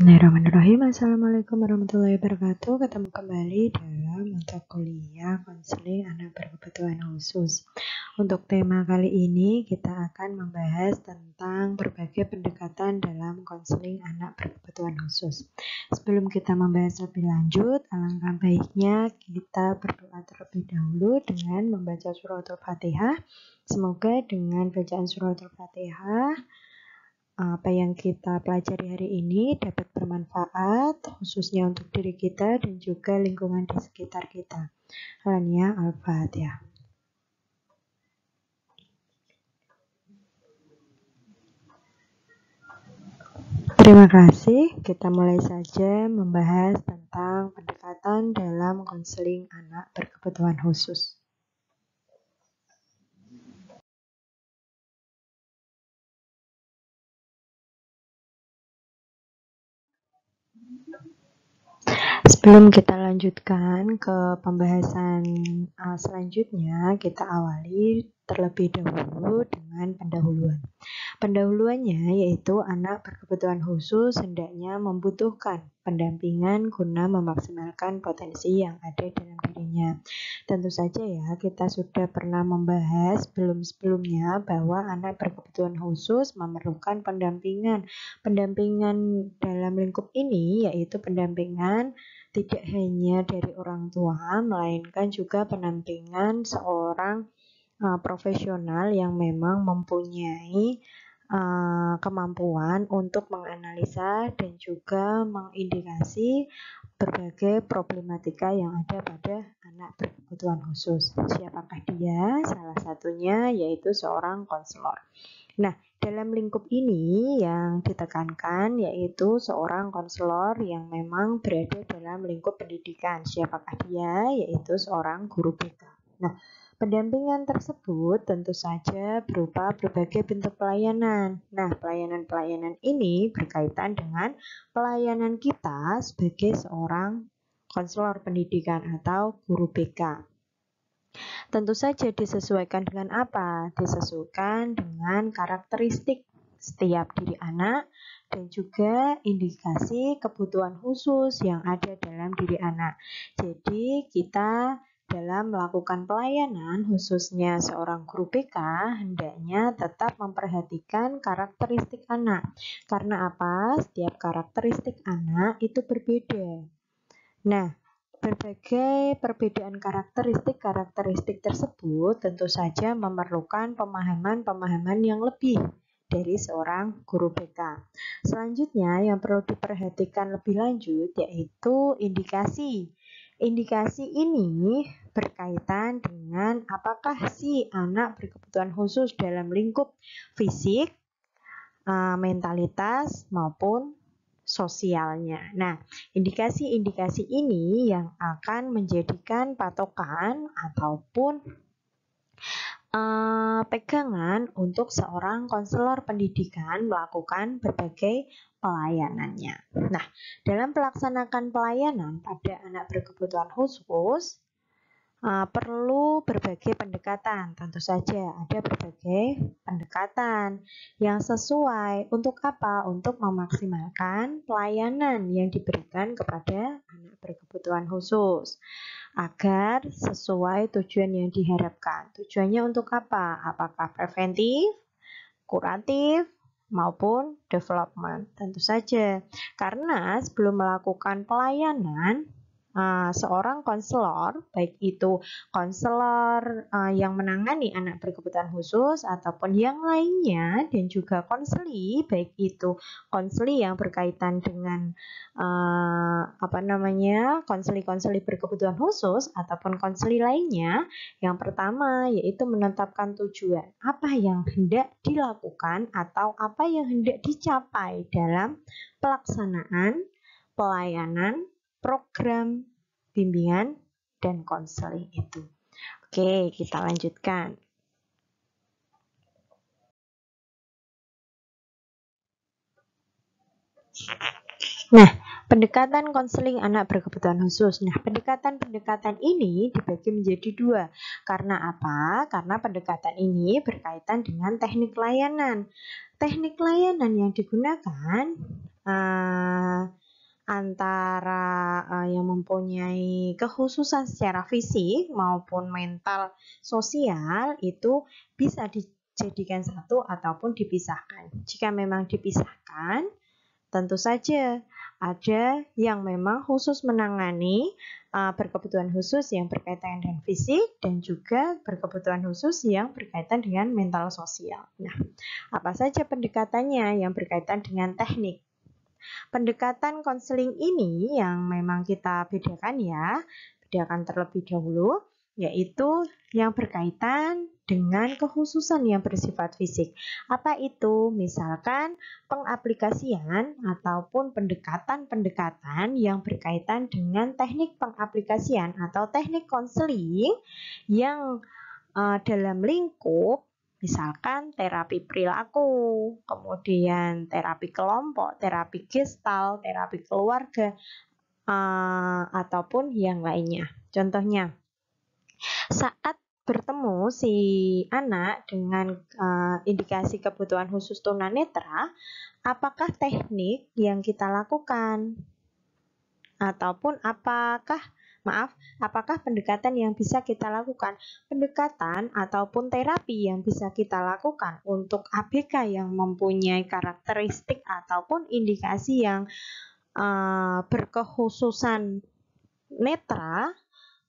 Bismillahirrahmanirrahim. Assalamualaikum warahmatullahi wabarakatuh. Ketemu kembali dalam mata kuliah konseling anak berkebutuhan khusus. Untuk tema kali ini kita akan membahas tentang berbagai pendekatan dalam konseling anak berkebutuhan khusus. Sebelum kita membahas lebih lanjut, alangkah baiknya kita berdoa terlebih dahulu dengan membaca surat Al-Fatihah. Semoga dengan bacaan surat Al-Fatihah apa yang kita pelajari hari ini dapat bermanfaat khususnya untuk diri kita dan juga lingkungan di sekitar kita. Alhamdulillah, Al-Fatihah. Terima kasih. Kita mulai saja membahas tentang pendekatan dalam konseling anak berkebutuhan khusus. Sebelum kita lanjutkan ke pembahasan selanjutnya, kita awali terlebih dahulu dengan pendahuluan. Pendahuluannya yaitu anak berkebutuhan khusus hendaknya membutuhkan pendampingan guna memaksimalkan potensi yang ada dalam dirinya. Tentu saja ya, kita sudah pernah membahas sebelum-sebelumnya bahwa anak berkebutuhan khusus memerlukan pendampingan. Pendampingan dalam lingkup ini yaitu pendampingan tidak hanya dari orang tua, melainkan juga pendampingan seorang profesional yang memang mempunyai kemampuan untuk menganalisa dan juga mengindikasi berbagai problematika yang ada pada anak berkebutuhan khusus. Siapakah dia? Salah satunya yaitu seorang konselor. Nah, dalam lingkup ini yang ditekankan yaitu seorang konselor yang memang berada dalam lingkup pendidikan. Siapakah dia? Yaitu seorang guru BK. Nah, pendampingan tersebut tentu saja berupa berbagai bentuk pelayanan. Nah, pelayanan-pelayanan ini berkaitan dengan pelayanan kita sebagai seorang konselor pendidikan atau guru BK. Tentu saja disesuaikan dengan apa? Disesuaikan dengan karakteristik setiap diri anak dan juga indikasi kebutuhan khusus yang ada dalam diri anak. Jadi kita dalam melakukan pelayanan khususnya seorang guru BK hendaknya tetap memperhatikan karakteristik anak. Karena apa? Setiap karakteristik anak itu berbeda. Nah, berbagai perbedaan karakteristik tersebut tentu saja memerlukan pemahaman-pemahaman yang lebih dari seorang guru BK. Selanjutnya yang perlu diperhatikan lebih lanjut yaitu indikasi. Indikasi ini berkaitan dengan apakah si anak berkebutuhan khusus dalam lingkup fisik, mentalitas maupun sosialnya. Nah, indikasi-indikasi ini yang akan menjadikan patokan ataupun pegangan untuk seorang konselor pendidikan melakukan berbagai pelayanannya. Nah, dalam melaksanakan pelayanan pada anak berkebutuhan khusus, perlu berbagai pendekatan. Tentu saja ada berbagai pendekatan yang sesuai untuk apa? Untuk memaksimalkan pelayanan yang diberikan kepada anak berkebutuhan khusus agar sesuai tujuan yang diharapkan. Tujuannya untuk apa? Apakah preventif, kuratif, maupun development? Tentu saja, karena sebelum melakukan pelayanan seorang konselor, baik itu konselor yang menangani anak berkebutuhan khusus ataupun yang lainnya, dan juga konseli, baik itu konseli yang berkaitan dengan konseli berkebutuhan khusus ataupun konseli lainnya. Yang pertama yaitu menetapkan tujuan, apa yang hendak dilakukan atau apa yang hendak dicapai dalam pelaksanaan pelayanan program bimbingan dan konseling itu. Oke, kita lanjutkan. Nah, pendekatan konseling anak berkebutuhan khusus. Nah, pendekatan ini dibagi menjadi dua. Karena apa? Karena pendekatan ini berkaitan dengan teknik layanan. Teknik layanan yang digunakan antara yang mempunyai kekhususan secara fisik maupun mental sosial itu bisa dijadikan satu ataupun dipisahkan. Jika memang dipisahkan, tentu saja ada yang memang khusus menangani berkebutuhan khusus yang berkaitan dengan fisik dan juga berkebutuhan khusus yang berkaitan dengan mental sosial. Nah, apa saja pendekatannya yang berkaitan dengan teknik? Pendekatan konseling ini yang memang kita bedakan terlebih dahulu, yaitu yang berkaitan dengan kekhususan yang bersifat fisik. Apa itu? Misalkan pengaplikasian ataupun pendekatan-pendekatan yang berkaitan dengan teknik pengaplikasian atau teknik konseling yang dalam lingkup misalkan terapi perilaku, kemudian terapi kelompok, terapi gestalt, terapi keluarga, ataupun yang lainnya. Contohnya, saat bertemu si anak dengan indikasi kebutuhan khusus tunanetra, apakah teknik yang kita lakukan? Ataupun apakah pendekatan yang bisa kita lakukan? Pendekatan ataupun terapi yang bisa kita lakukan untuk ABK yang mempunyai karakteristik ataupun indikasi yang berkekhususan netra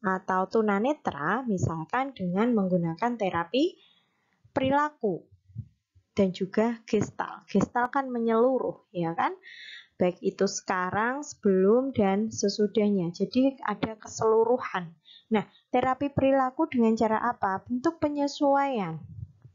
atau tunanetra, misalkan dengan menggunakan terapi perilaku dan juga gestalt. Gestalt kan menyeluruh, ya kan? Baik itu sekarang, sebelum, dan sesudahnya. Jadi ada keseluruhan. Nah, terapi perilaku dengan cara apa? Bentuk penyesuaian.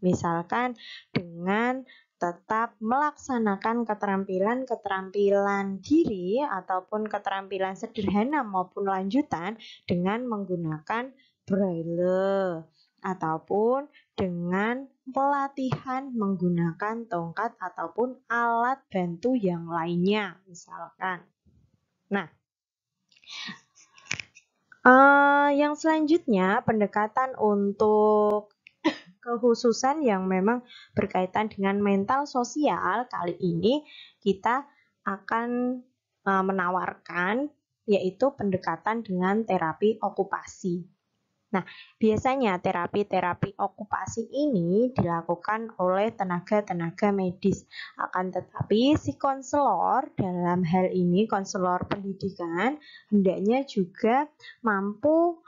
Misalkan dengan tetap melaksanakan keterampilan-keterampilan diri ataupun keterampilan sederhana maupun lanjutan dengan menggunakan braille ataupun dengan pelatihan menggunakan tongkat ataupun alat bantu yang lainnya misalkan. Nah, yang selanjutnya pendekatan untuk kekhususan yang memang berkaitan dengan mental sosial. Kali ini kita akan menawarkan yaitu pendekatan dengan terapi okupasi. Nah, biasanya terapi-terapi okupasi ini dilakukan oleh tenaga-tenaga medis. Akan tetapi si konselor dalam hal ini konselor pendidikan hendaknya juga mampu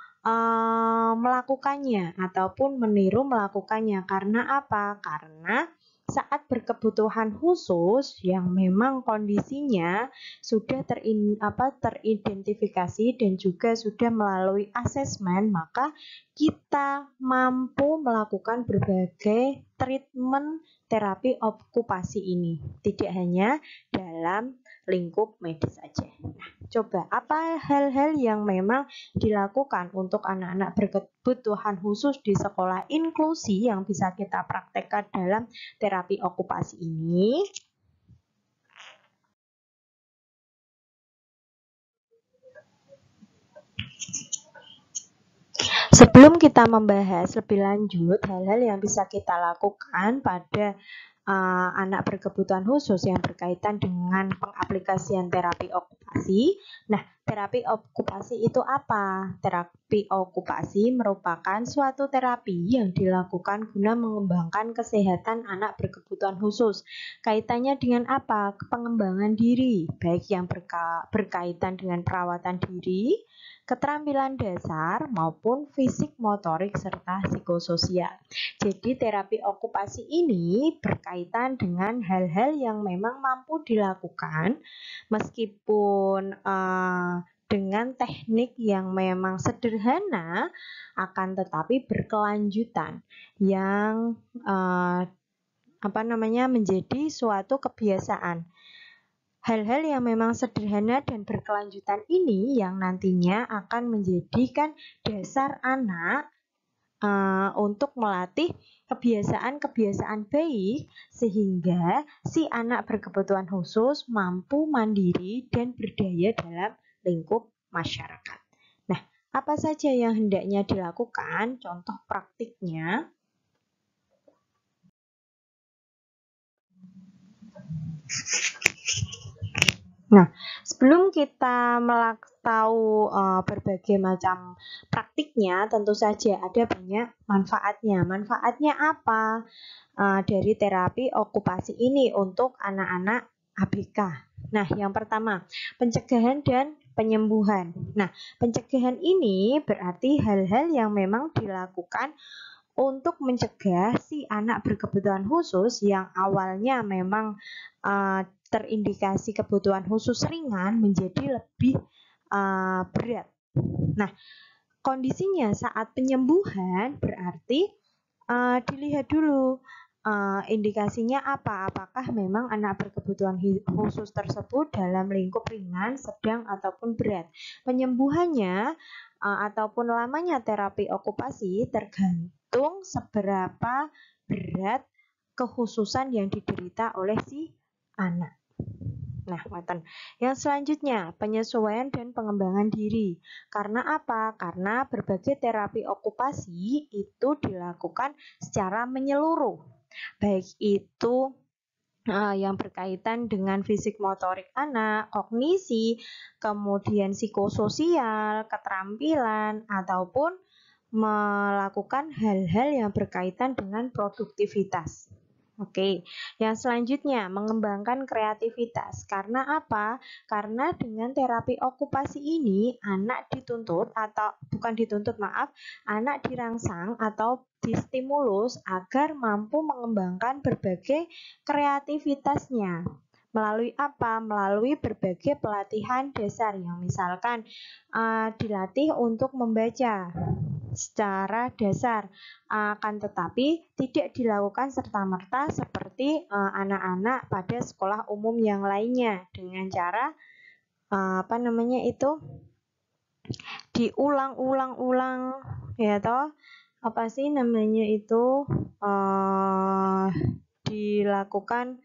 melakukannya ataupun meniru melakukannya. Karena apa? Karena saat berkebutuhan khusus yang memang kondisinya sudah teridentifikasi dan juga sudah melalui asesmen, maka kita mampu melakukan berbagai treatment terapi okupasi ini, tidak hanya dalam lingkup medis saja. Nah, coba apa hal-hal yang memang dilakukan untuk anak-anak berkebutuhan khusus di sekolah inklusi yang bisa kita praktekkan dalam terapi okupasi ini? Sebelum kita membahas lebih lanjut hal-hal yang bisa kita lakukan pada anak berkebutuhan khusus yang berkaitan dengan pengaplikasian terapi okupasi. Nah, terapi okupasi itu apa? Terapi okupasi merupakan suatu terapi yang dilakukan guna mengembangkan kesehatan anak berkebutuhan khusus. Kaitannya dengan apa? Pengembangan diri, baik yang berkaitan dengan perawatan diri, keterampilan dasar maupun fisik motorik serta psikososial. Jadi terapi okupasi ini berkaitan dengan hal-hal yang memang mampu dilakukan meskipun dengan teknik yang memang sederhana akan tetapi berkelanjutan yang menjadi suatu kebiasaan. Hal-hal yang memang sederhana dan berkelanjutan ini yang nantinya akan menjadikan dasar anak untuk melatih kebiasaan-kebiasaan baik sehingga si anak berkebutuhan khusus mampu mandiri dan berdaya dalam lingkup masyarakat. Nah, apa saja yang hendaknya dilakukan? Contoh praktiknya. Nah, sebelum kita tahu berbagai macam praktiknya, tentu saja ada banyak manfaatnya. Manfaatnya apa dari terapi okupasi ini untuk anak-anak ABK? Nah, yang pertama, pencegahan dan penyembuhan. Nah, pencegahan ini berarti hal-hal yang memang dilakukan untuk mencegah si anak berkebutuhan khusus yang awalnya memang terindikasi kebutuhan khusus ringan menjadi lebih berat. Nah, kondisinya saat penyembuhan berarti dilihat dulu indikasinya apa, apakah memang anak berkebutuhan khusus tersebut dalam lingkup ringan, sedang, ataupun berat. Penyembuhannya ataupun lamanya terapi okupasi tergantung seberapa berat kekhususan yang diderita oleh si anak. Nah, yang selanjutnya, penyesuaian dan pengembangan diri. Karena apa? Karena berbagai terapi okupasi itu dilakukan secara menyeluruh. Baik itu yang berkaitan dengan fisik motorik anak, kognisi, kemudian psikososial, keterampilan, ataupun melakukan hal-hal yang berkaitan dengan produktivitas. Oke, yang selanjutnya mengembangkan kreativitas. Karena apa? Karena dengan terapi okupasi ini anak dituntut atau bukan dituntut, anak dirangsang atau distimulus agar mampu mengembangkan berbagai kreativitasnya. Melalui apa? Melalui berbagai pelatihan dasar yang misalkan dilatih untuk membaca secara dasar, akan tetapi tidak dilakukan serta-merta seperti anak-anak pada sekolah umum yang lainnya dengan cara diulang-ulang ya toh, apa sih namanya itu dilakukan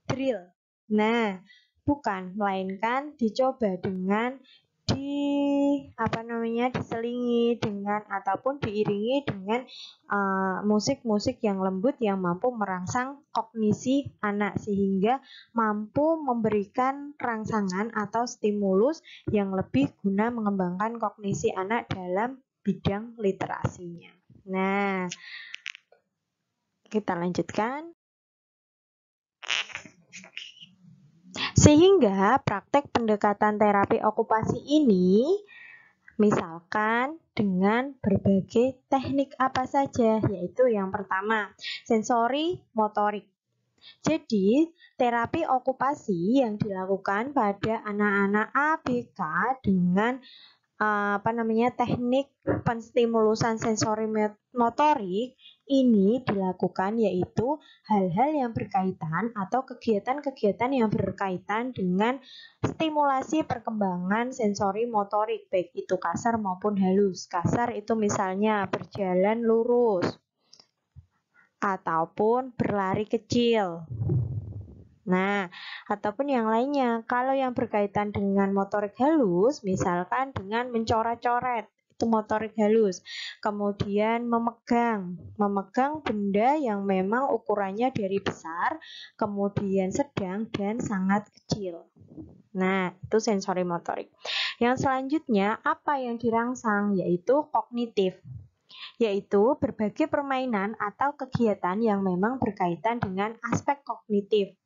drill. Nah, bukan, melainkan dicoba dengan diselingi dengan ataupun diiringi dengan musik-musik yang lembut yang mampu merangsang kognisi anak sehingga mampu memberikan rangsangan atau stimulus yang lebih guna mengembangkan kognisi anak dalam bidang literasinya. Nah, kita lanjutkan. Sehingga praktek pendekatan terapi okupasi ini misalkan dengan berbagai teknik apa saja, yaitu yang pertama, sensori motorik. Jadi, terapi okupasi yang dilakukan pada anak-anak ABK dengan teknik penstimulusan sensori motorik ini dilakukan yaitu hal-hal yang berkaitan atau kegiatan-kegiatan yang berkaitan dengan stimulasi perkembangan sensori motorik baik itu kasar maupun halus. Kasar itu misalnya berjalan lurus ataupun berlari kecil. Nah, ataupun yang lainnya. Kalau yang berkaitan dengan motorik halus, misalkan dengan mencoret-coret, itu motorik halus. Kemudian memegang benda yang memang ukurannya dari besar, kemudian sedang dan sangat kecil. Nah, itu sensori motorik. Yang selanjutnya, apa yang dirangsang? Yaitu kognitif. Yaitu berbagai permainan atau kegiatan yang memang berkaitan dengan aspek kognitif.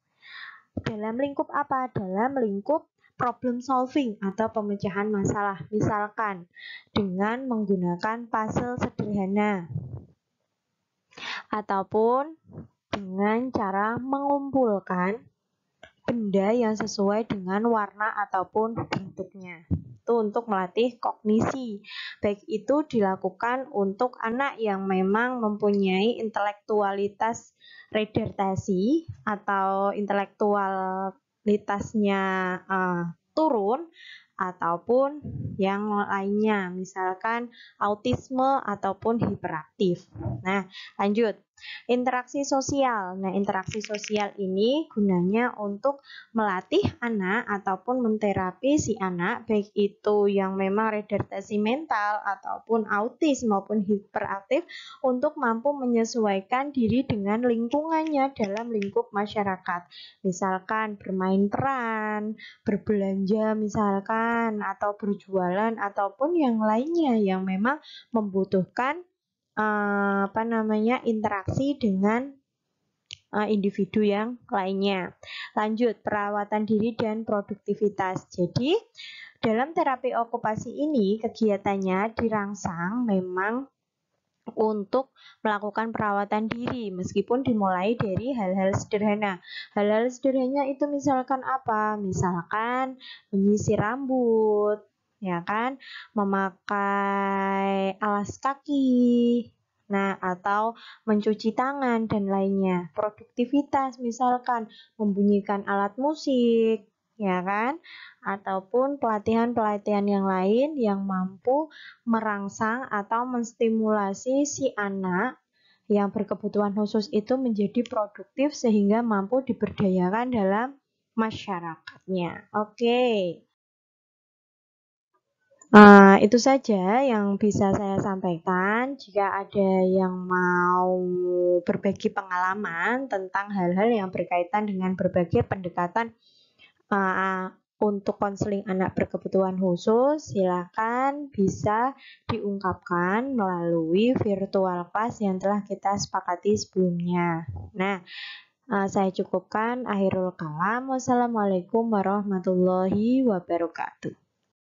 Dalam lingkup apa? Dalam lingkup problem solving atau pemecahan masalah. Misalkan dengan menggunakan puzzle sederhana ataupun dengan cara mengumpulkan benda yang sesuai dengan warna ataupun bentuknya. Itu untuk melatih kognisi. Baik itu dilakukan untuk anak yang memang mempunyai intelektualitas retardasi atau intelektualitasnya turun ataupun yang lainnya, misalkan autisme ataupun hiperaktif. Nah, lanjut. Interaksi sosial. Nah, interaksi sosial ini gunanya untuk melatih anak ataupun menterapi si anak, baik itu yang memang retardasi mental ataupun autis maupun hiperaktif, untuk mampu menyesuaikan diri dengan lingkungannya dalam lingkup masyarakat. Misalkan bermain peran, berbelanja misalkan, atau berjualan ataupun yang lainnya yang memang membutuhkan interaksi dengan individu yang lainnya. Lanjut, perawatan diri dan produktivitas. Jadi, dalam terapi okupasi ini kegiatannya dirangsang memang untuk melakukan perawatan diri meskipun dimulai dari hal-hal sederhana. Hal-hal sederhana itu misalkan apa? Misalkan menyisir rambut, ya kan, memakai alas kaki, nah atau mencuci tangan dan lainnya. Produktivitas misalkan membunyikan alat musik, ya kan, ataupun pelatihan-pelatihan yang lain yang mampu merangsang atau menstimulasi si anak yang berkebutuhan khusus itu menjadi produktif sehingga mampu diberdayakan dalam masyarakatnya. Oke. Itu saja yang bisa saya sampaikan. Jika ada yang mau berbagi pengalaman tentang hal-hal yang berkaitan dengan berbagai pendekatan untuk konseling anak berkebutuhan khusus, silakan bisa diungkapkan melalui virtual class yang telah kita sepakati sebelumnya. Nah, saya cukupkan. Akhirul kalam. Wassalamualaikum warahmatullahi wabarakatuh.